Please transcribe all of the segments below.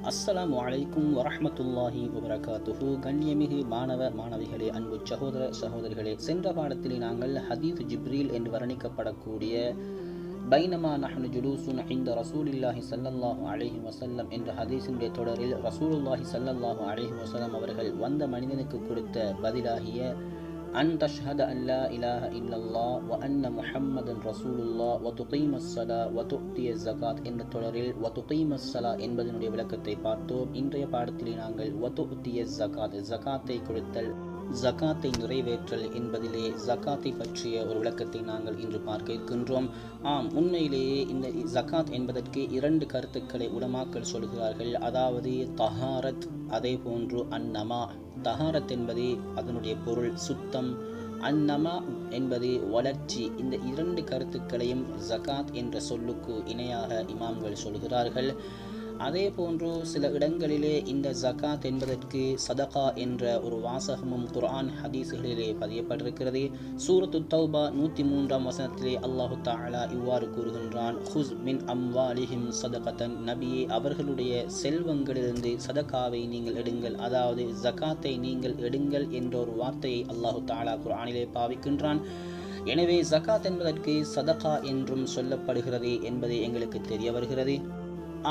அஸ்ஸலாமு அலைக்கும் வரஹ்மத்துல்லாஹி வபரகாத்துஹு. கண்ணியமிகு மாணவ மாணவிகளே, அன்பு சகோதர சகோதரிகளே, சென்ற பாடத்திலே நாங்கள் ஹதீஸ் ஜிப்ரீல் என்று வர்ணிக்கப்படக்கூடிய பைனமா நஹ்னு ஜுலூசுன் இன்த ரசூலில்லாஹி ஸல்லல்லாஹு அலைஹி வஸல்லம் என்ற ஹதீஸினுடைய தொடரில் ரசூலுல்லாஹி ஸல்லல்லாஹு அலைஹி வஸல்லம் அவர்கள் வந்த மனிதனுக்கு கொடுத்த பதிலாகிய அன் தஷ்ஹத அன் லா இலாஹ இல்லல்லாஹ் வ அன்ன முஹம்மதன் ரசூலுல்லாஹ் வ துகீமஸ் ஸலா வ துஅ்திய ஸகாத் என்ற தொடரில் வ துகீமஸ் ஸலா என்பதனுடைய விளக்கத்தை பார்த்தோம். இன்றைய பாடத்திலே நாங்கள் வ துஅ்திய ஸகாத், ஸகாத்தை கொடுத்தல், ஸகாத்தை நிறைவேற்றல் என்பதிலே ஸகாத்தை பற்றிய ஒரு விளக்கத்தை நாங்கள் இன்று பார்க்க இருக்கின்றோம். உண்மையிலேயே இந்த ஸகாத் என்பதற்கு இரண்டு கருத்துக்களை உலமாக்கள் சொல்கிறார்கள். அதாவது தஹாரத், அதே போன்று அன்னமா. தஹாரத் என்பது அதனுடைய பொருள் சுத்தம், அன்னமா என்பது வளர்ச்சி. இந்த இரண்டு கருத்துக்களையும் ஸகாத் என்ற சொல்லுக்கு இணையாக இமாம்கள் சொல்கிறார்கள். அதே போன்று சில இடங்களிலே இந்த ஸகாத் என்பதற்கு சதகா என்ற ஒரு வாசகமும் குர்ஆன் ஹதீஸ்களிலே பதியப்பட்டிருக்கிறது. சூரத்து தௌபா 103ஆம் வசனத்திலே அல்லாஹு தஆலா இவ்வாறு கூறுகின்றான், ஹுஸ் மின் அம்வாலிஹிம் சதகத்தன், நபியே அவர்களுடைய செல்வங்களிலிருந்து சதகாவை நீங்கள் எடுங்கள், அதாவது ஸகாத்தை நீங்கள் எடுங்கள் என்ற ஒரு வார்த்தையை அல்லாஹு தஆலா குர்ஆனிலே பாவிக்கின்றான். எனவே ஸகாத் என்பதற்கு சதகா என்றும் சொல்லப்படுகிறது என்பது எங்களுக்கு தெரிய வருகிறது.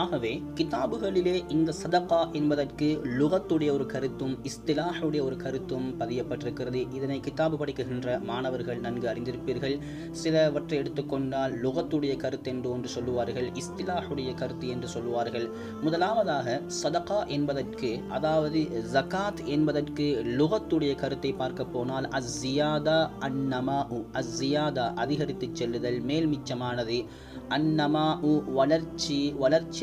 ஆகவே கிதாபுகளிலே இந்த சதகா என்பதற்கு லுகத்துடைய ஒரு கருத்தும் இஸ்திலாஹுடைய ஒரு கருத்தும் பதியப்பட்டிருக்கிறது. இதனை கிதாபு படிக்கின்ற மாணவர்கள் நன்கு அறிந்திருப்பீர்கள். சிலவற்றை எடுத்துக்கொண்டால் லுகத்துடைய கருத்து என்று ஒன்று சொல்லுவார்கள், இஸ்திலாஹுடைய கருத்து என்று சொல்லுவார்கள். முதலாவதாக சதகா என்பதற்கு, அதாவது ஸகாத் என்பதற்கு லுகத்துடைய கருத்தை பார்க்க போனால் அஸ்ஸியாதா அன்னமாஉ, அஸ்ஸியாதா அதிகரித்து செல்லுதல், மேல் மிச்சமானது, அன்னமாஉ வளர்ச்சி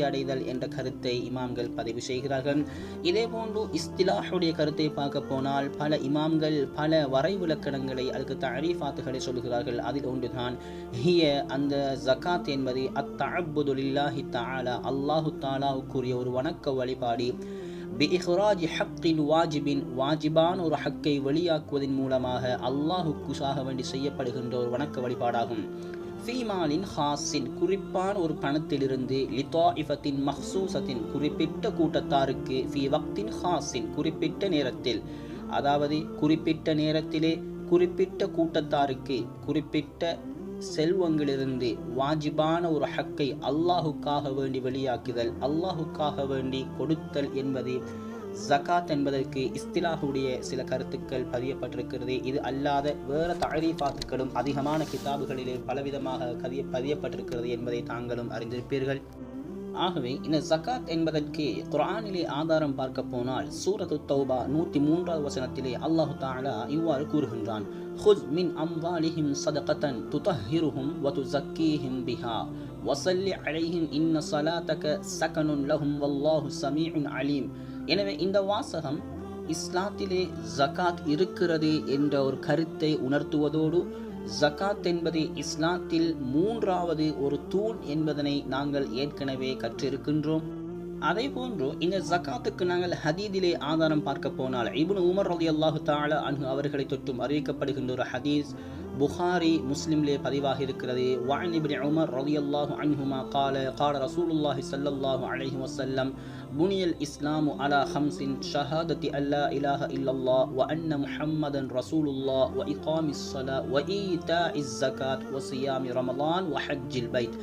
அடைதல் என்ற கருத்தை இமாம்கள் பதிவு செய்கிறார்கள். இதே போன்று இஸ்திலாஹுடைய கருத்தை பார்க்க போனால் பல இமாம்கள் பல வரைவிலக்கணங்களை, அதுக்கு தஅரீஃபாத்துகளை சொல்கிறார்கள். அதில் ஒன்றுதான் ஹிய, அந்த ஸகாத் என்பது அத்தஅப்புது லில்லாஹி தஆலா, அல்லாஹு தஆலாவுக்குரிய ஒரு வணக்க வழிபாடு, பிஇஹ்ராஜி ஹக்கில் வாஜிபின், வாஜிபான ஒரு ஹக்கை வெளியாக்குவதன் மூலமாக அல்லாஹுக்கு சாக வேண்டி செய்யப்படுகின்ற ஒரு வணக்க வழிபாடாகும். ஃபீமாலின் ஹாஸின், குறிப்பான ஒரு பணத்திலிருந்து, லிதாஇஃபத்தின் மஹ்சூஸத்தின், குறிப்பிட்ட கூட்டத்தாருக்கு, ஃபீ வக்தின் ஹாஸின், குறிப்பிட்ட நேரத்தில், அதாவது குறிப்பிட்ட நேரத்திலே குறிப்பிட்ட கூட்டத்தாருக்கு குறிப்பிட்ட செல்வங்களிலிருந்து வாஜிபான ஒரு ஹக்கை அல்லாஹுக்காக வேண்டி வெளியாக்குதல், அல்லாஹுக்காக வேண்டி கொடுத்தல் என்பது ஸகாத் என்பதற்கு இஸ்திலாஹுடைய சில கருத்துக்கள் பதியப்பட்டிருக்கிறது. இது அல்லாத வேறு தஅரீஃபாத்துக்களும் அதிகமான கிதாபுகளிலே பலவிதமாக பதியப்பட்டிருக்கிறது என்பதை தாங்களும் அறிந்திருப்பீர்கள். ஆகவே இந்த ஸகாத் என்பதற்கு குர்ஆனிலே ஆதாரம் பார்க்க போனால் சூரத்து தௌபா 103ஆவது வசனத்திலே அல்லாஹு தஆலா இவ்வாறு கூறுகின்றான், ஹுஸ் மின் அம்வாலிஹிம் ஸதகத்தன் துதஹ்ஹிருஹும் வ துஸக்கீஹிம் பிஹா வஸல்லி அலைஹிம் இன்ன ஸலாத்தக ஸகனுன் லஹும் வல்லாஹு ஸமீஉன் அலீம். எனவே இந்த வாசகம் இஸ்லாத்திலே ஸகாத் இருக்கிறது என்ற ஒரு கருத்தை உணர்த்துவதோடு ஸகாத் என்பது இஸ்லாத்தில் மூன்றாவது ஒரு தூண் என்பதனை நாங்கள் ஏற்கனவே கற்றிருக்கின்றோம். அதே போன்று இந்த ஸகாத்துக்கு நாங்கள் ஹதீதிலே ஆதாரம் பார்க்க போனால் இப்னு உமர் ரலியல்லாஹு தஆலா அன்ஹு அவர்களை தொற்றும் அறிவிக்கப்படுகின்ற ஒரு ஹதீஸ் புகாரி முஸ்லிம்லே பதிவாக இருக்கிறது. வஅன் இப்னு உமர் ரலியல்லாஹு அன்ஹுமா قال رسول الله صلى الله عليه وسلم بني الإسلام على خمس شهادة أن لا إله إلا الله وأن محمدا رسول الله وإقام الصلاة وإيتاء الزكاة وصيام رمضان وحج البيت.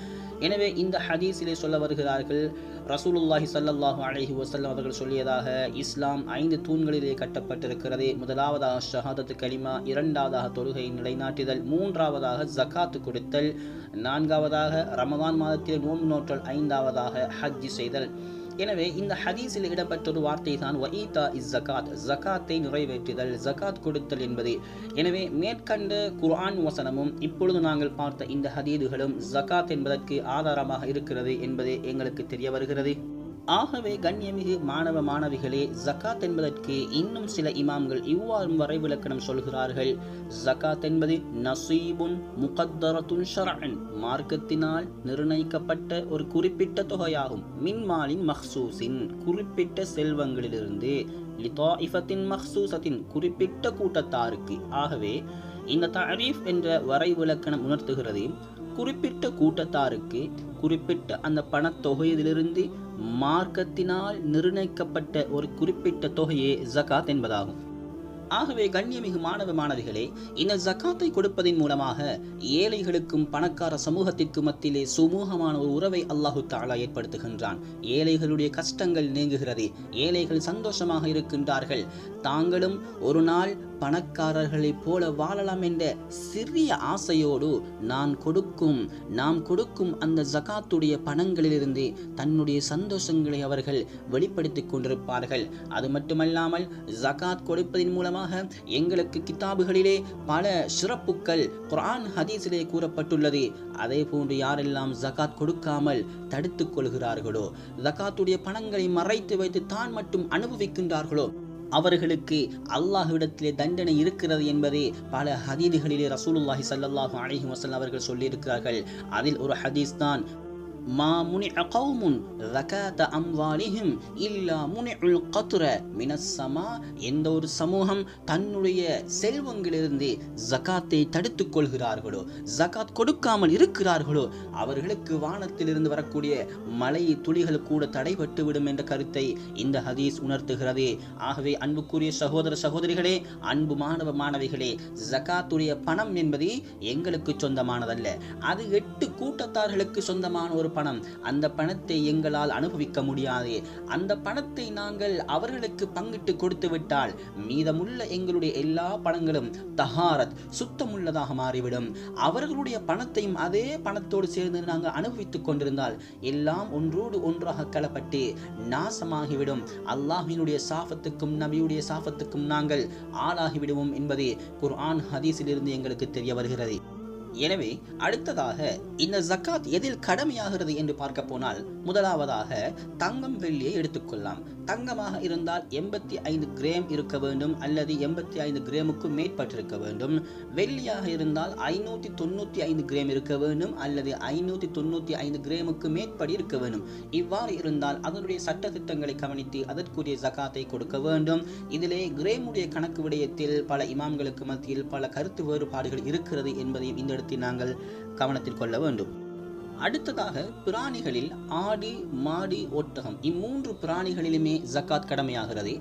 எனவே இந்த ஹதீஸிலே சொல்ல வருகிறார்கள், ரசூலுல்லாஹி ஸல்லல்லாஹு அலைஹி வஸல்லம் அவர்கள் சொல்லியதாக இஸ்லாம் 5 தூண்களிலே கட்டப்பட்டிருக்கிறது. முதலாவதாக ஷஹாதத்து கலிமா, இரண்டாவதாக தொழுகை நிலைநாட்டுதல், மூன்றாவதாக ஸகாத் கொடுத்தல், நான்காவதாக ரமதான் மாதத்தில் நோன்பு நோற்றல், ஐந்தாவதாக ஹஜ் செய்தல். எனவே இந்த ஹதீஸில் இடம்பெற்ற ஒரு வார்த்தை தான் வஈதா இஸ் ஸகாத், ஸகாத்தை நிறைவேற்றுதல், ஸகாத் கொடுத்தல் என்பது. எனவே மேற்கண்ட குர்ஆன் வசனமும் இப்பொழுது நாங்கள் பார்த்த இந்த ஹதீதுகளும் ஸகாத் என்பதற்கு ஆதாரமாக இருக்கிறது என்பது எங்களுக்கு தெரிய வருகிறது. ஆகவே கண்ணியமிகு மாணவ மாணவிகளே, ஸகாத் என்பதற்கு இன்னும் சில இமாம்கள் இவ்வாறு வரைவிலக்கணம் சொல்கிறார்கள். ஸகாத் என்பது நஸீபுன் முகத்தரத்துன் ஷர்அன், மார்க்கத்தினால் நிர்ணயிக்கப்பட்ட ஒரு குறிப்பிட்ட தொகையாகும். மின்மாலின் மஹ்சூஸின், குறிப்பிட்ட செல்வங்களிலிருந்து, லிதாஇஃபத்தின் மஹ்சூஸத்தின், குறிப்பிட்ட கூட்டத்தாருக்கு. ஆகவே இந்த தஅரீஃப் என்ற வரைவிலக்கணம் உணர்த்துகிறது, குறிப்பிட்ட கூட்டத்தாருக்கு குறிப்பிட்ட அந்த பணத்தொகையிலிருந்து மார்க்கத்தினால் நிர்ணயிக்கப்பட்ட ஒரு குறிப்பிட்ட தொகையே ஜகாத் என்பதாகும். ஆகவே கண்ணியமிகு மாணவ மாணவிகளே, இந்த ஜக்காத்தை கொடுப்பதன் மூலமாக ஏழைகளுக்கும் பணக்கார சமூகத்திற்கு மத்தியிலே சுமூகமான ஒரு உறவை அல்லாஹு தஆலா ஏற்படுத்துகின்றான். ஏழைகளுடைய கஷ்டங்கள் நீங்குகிறது, ஏழைகள் சந்தோஷமாக இருக்கின்றார்கள். தாங்களும் ஒரு நாள் பணக்காரர்களைப் போல வாழலாம் என்ற சிறிய ஆசையோடு நாம் கொடுக்கும் அந்த ஜகாத்துடைய பணங்களிலிருந்து தன்னுடைய சந்தோஷங்களை அவர்கள் வெளிப்படுத்திக் கொண்டிருப்பார்கள். அது மட்டுமல்லாமல் ஜகாத் கொடுப்பதன் மூலமாக எங்களுக்கு கிதாபுகளிலே பல சிறப்புகள் குர்ஆன் ஹதீஸிலே கூறப்பட்டுள்ளது. அதே போன்று யாரெல்லாம் ஜகாத் கொடுக்காமல் தடுத்துக் கொள்கிறார்களோ, ஜகாத்துடைய பணங்களை மறைத்து வைத்து தான் மட்டும் அனுபவிக்கின்றார்களோ, அவர்களுக்கு அல்லாஹ்விடத்திலே தண்டனை இருக்கிறது என்பதை பல ஹதீதுகளிலே ரசூலுல்லாஹி ஸல்லல்லாஹு அலைஹி வஸல்லம் அவர்கள் சொல்லியிருக்கிறார்கள். அதில் ஒரு ஹதீஸ் தான், மா முனிஅ கௌமுன் ஸகாத அம்வாலிஹிம் இல்லா முனிஉல் கத்ர மினஸ் ஸமா. எந்த ஒரு சமூகம் தன்னுடைய செல்வங்களிலிருந்து ஜகாத்தை தடுத்துக் கொள்கிறார்களோ, ஜகாத் கொடுக்காமல் இருக்கிறார்களோ, அவர்களுக்கு வானத்திலிருந்து வரக்கூடிய மழை துளிகள் கூட தடைபட்டு விடும் என்ற கருத்தை இந்த ஹதீஸ் உணர்த்துகிறது. ஆகவே அன்புக்குரிய சகோதர சகோதரிகளே, அன்பு மாணவ மாணவிகளே, ஜகாத்துடைய பணம் என்பது எங்களுக்கு சொந்தமானதல்ல. அது 8 கூட்டத்தார்களுக்கு சொந்தமான ஒரு பணம். அந்த பணத்தை எங்களால் அனுபவிக்க முடியாது. அந்த பணத்தை நாங்கள் அவர்களுக்கு பங்கிட்டு கொடுத்து விட்டால் மீதமுள்ள எங்களுடைய எல்லா பணங்களும் தஹாரத் சுத்தமுள்ளதாக மாறிவிடும். அவர்களுடைய பணத்தையும் அதே பணத்தோடு சேர்ந்து நாங்கள் அனுபவித்துக் கொண்டிருந்தால் எல்லாம் ஒன்றோடு ஒன்றாக கலப்பட்டு நாசமாகிவிடும். அல்லாஹ்வினுடைய சாஃபத்துக்கும் நபியுடைய சாஃபத்துக்கும் நாங்கள் ஆளாகிவிடுவோம் என்பது குர்ஆன் ஹதீஸிலிருந்து எங்களுக்கு தெரிய வருகிறது. எனவே அடுத்ததாக இந்த ஜக்காத் எதில் கடமையாகிறது என்று பார்க்க போனால், முதலாவதாக தங்கம் வெள்ளியை எடுத்துக்கொள்ளலாம். தங்கமாக இருந்தால் 85 கிராம் இருக்க வேண்டும் அல்லது 85 கிராமுக்கு மேற்பட்டிருக்க வேண்டும். வெள்ளியாக இருந்தால் 595 கிராம் இருக்க வேண்டும் அல்லது 595 கிராமுக்கு மேற்படி இருக்க வேண்டும். இவ்வாறு இருந்தால் அதனுடைய சட்ட திட்டங்களை கவனித்து அதற்குரிய ஜக்காத்தை கொடுக்க வேண்டும். இதிலே கிராமுடைய கணக்கு விடயத்தில் பல இமாம்களுக்கு மத்தியில் பல கருத்து வேறுபாடுகள் இருக்கிறது என்பதையும் இந்த இடத்தில் நாங்கள் கவனத்தில் கொள்ள வேண்டும். அடுத்ததாக பிராணிகளில் ஆடு, மாடு, ஒட்டகம் இம்மூன்று பிராணிகளிலுமே ஜக்காத் கடமையாகிறது.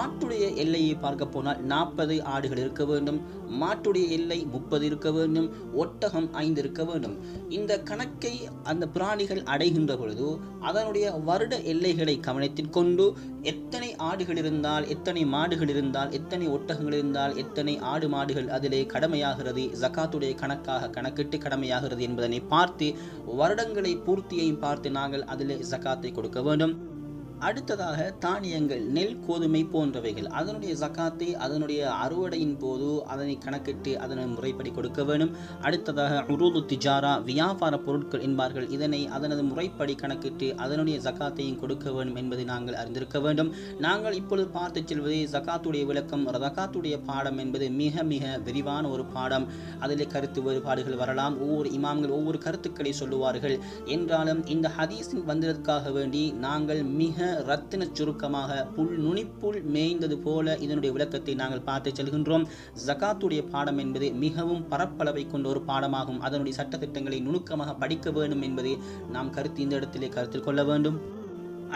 ஆட்டுடைய எல்லையை பார்க்க போனால் 40 ஆடுகள் இருக்க வேண்டும், மாட்டுடைய எல்லை 30 இருக்க வேண்டும், ஒட்டகம் 5 இருக்க வேண்டும். இந்த கணக்கை அந்த பிராணிகள் அடைகின்ற பொழுது அதனுடைய வருட எல்லைகளை கவனத்தில் கொண்டு எத்தனை ஆடுகள் இருந்தால், எத்தனை மாடுகள் இருந்தால், எத்தனை ஒட்டகங்கள் இருந்தால், எத்தனை ஆடு மாடுகள் அதிலே கடமையாகிறது, ஜக்காத்துடைய கணக்காக கணக்கிட்டு கடமையாகிறது என்பதனை பார்த்து வருடங்களை பூர்த்தியையும் பார்த்து நாங்கள் அதிலே ஜக்காத்தை கொடுக்க வேண்டும். அடுத்ததாக தானியங்கள், நெல், கோதுமை போன்றவைகள் அதனுடைய ஜக்காத்தை அதனுடைய அறுவடையின் போது அதனை கணக்கிட்டு அதனை முறைப்படி கொடுக்க வேண்டும். அடுத்ததாக உருது திஜாரா, வியாபார பொருட்கள் என்பார்கள், இதனை அதனது முறைப்படி கணக்கிட்டு அதனுடைய ஜக்காத்தையும் கொடுக்க வேண்டும் என்பதை நாங்கள் அறிந்திருக்க வேண்டும். நாங்கள் இப்பொழுது பார்த்து செல்வது ஜக்காத்துடைய விளக்கம். ஜக்காத்துடைய பாடம் என்பது மிக மிக விரிவான ஒரு பாடம். அதிலே கருத்து வேறுபாடுகள் வரலாம், ஒவ்வொரு இமாம்கள் ஒவ்வொரு கருத்துக்களை சொல்லுவார்கள். என்றாலும் இந்த ஹதீஸின் வந்ததற்காக வேண்டி நாங்கள் மிக ரத்தின சுருக்கமாக புல் நுனிப்புல் மேய்ந்தது போல இதனுடைய விளக்கத்தை நாங்கள் பார்த்து செல்கின்றோம். ஜகாத்துடைய பாடம் என்பது மிகவும் பரப்பளவை கொண்ட ஒரு பாடமாகும். அதனுடைய சட்டத்திட்டங்களை நுணுக்கமாக படிக்க வேண்டும் என்பதை நாம் இந்த இடத்திலே கருத்தில் கொள்ள வேண்டும்.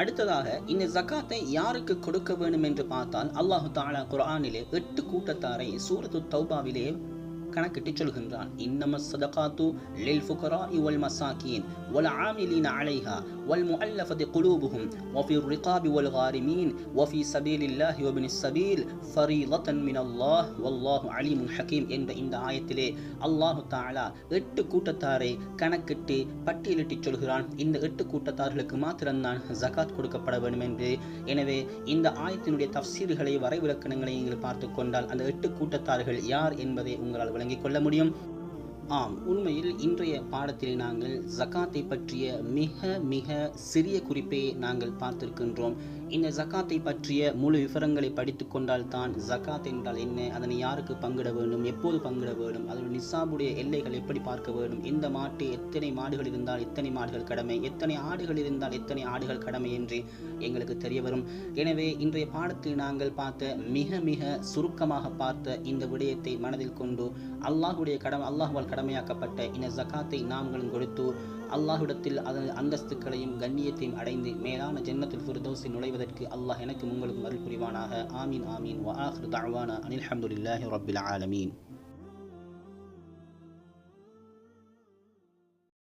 அடுத்ததாக இந்த ஜகாத்தை யாருக்கு கொடுக்க வேண்டும் என்று பார்த்தால், அல்லாஹு தஆலா குர்ஆனிலே 8 கூட்டத்தாரை சூரத்து தௌபாவிலே கணக்கிட்டு சொல்கின்றான். இன்னமஸ் ஸதகாத்து லில் ஃபுகராஇ வல் மசாகீன் வல் ஆமிலீன அலைஹா வல் முஅல்லஃபதி குலூபுஹும் வஃபி ரிகாபி வல் காரிமீன் வஃபி ஸபீலில்லாஹி வபினிஸ் ஸபீல் ஃபரீலத்தன் மினல்லாஹ் வல்லாஹு அலீமுன் ஹகீம் என்ற இந்த ஆயத்திலே அல்லாஹ் தஆலா 8 கூட்டத்தாரை கணக்கிட்டு பட்டியலிட்டு சொல்கிறான். இந்த 8 கூட்டத்தார்களுக்கு மாத்திரம்தான் ஜகாத் கொடுக்கப்பட வேண்டும் என்று. எனவே இந்த ஆயத்தினுடைய தஃப்சீர்களை, வரைவிலக்கணங்களை நீங்கள் பார்த்து கொண்டால் அந்த 8 கூட்டத்தார்கள் யார் என்பதை உங்களால் விளங்கிக் கொள்ள முடியும். ஆம், உண்மையில் இன்றைய பாடத்தில் நாங்கள் ஜகாத்தை பற்றிய மிக மிக சிறிய குறிப்பை நாங்கள் பார்த்திருக்கின்றோம். இந்த ஜகாத்தை பற்றிய முழு விவரங்களை படித்து கொண்டால் தான் ஜகாத் என்றால் என்ன, அதனை யாருக்கு பங்கிட வேண்டும், எப்போது பங்கிட வேண்டும், அதனுடைய நிசாபுடைய எல்லைகள் எப்படி பார்க்க வேண்டும், இந்த மாட்டு எத்தனை மாடுகள் இருந்தால் எத்தனை மாடுகள் கடமை, எத்தனை ஆடுகள் இருந்தால் எத்தனை ஆடுகள் கடமை என்று எங்களுக்கு தெரிய வரும். எனவே இன்றைய பாடத்தில் நாங்கள் பார்த்த மிக மிக சுருக்கமாக பார்த்த இந்த விடயத்தை மனதில் கொண்டு அல்லாஹுடைய அல்லாஹ்வால் கடமையாக்கப்பட்ட இந்த ஜகாத்தை நாம்களும் கொடுத்து அல்லாஹ்விடத்தில் அதன் அந்தஸ்துக்களையும் கண்ணியத்தையும் அடைந்து மேலான ஜன்னத்துல் ஃபிர்தௌஸில் நுழைவதற்கு அல்லாஹ் எனக்கு உங்களுக்கும் அருள் புரிவானாக. ஆமீன் ஆமீன். வ ஆகிரு தஅவானா அனில் ஹம்துலில்லாஹி ரப்பில் ஆலமீன்.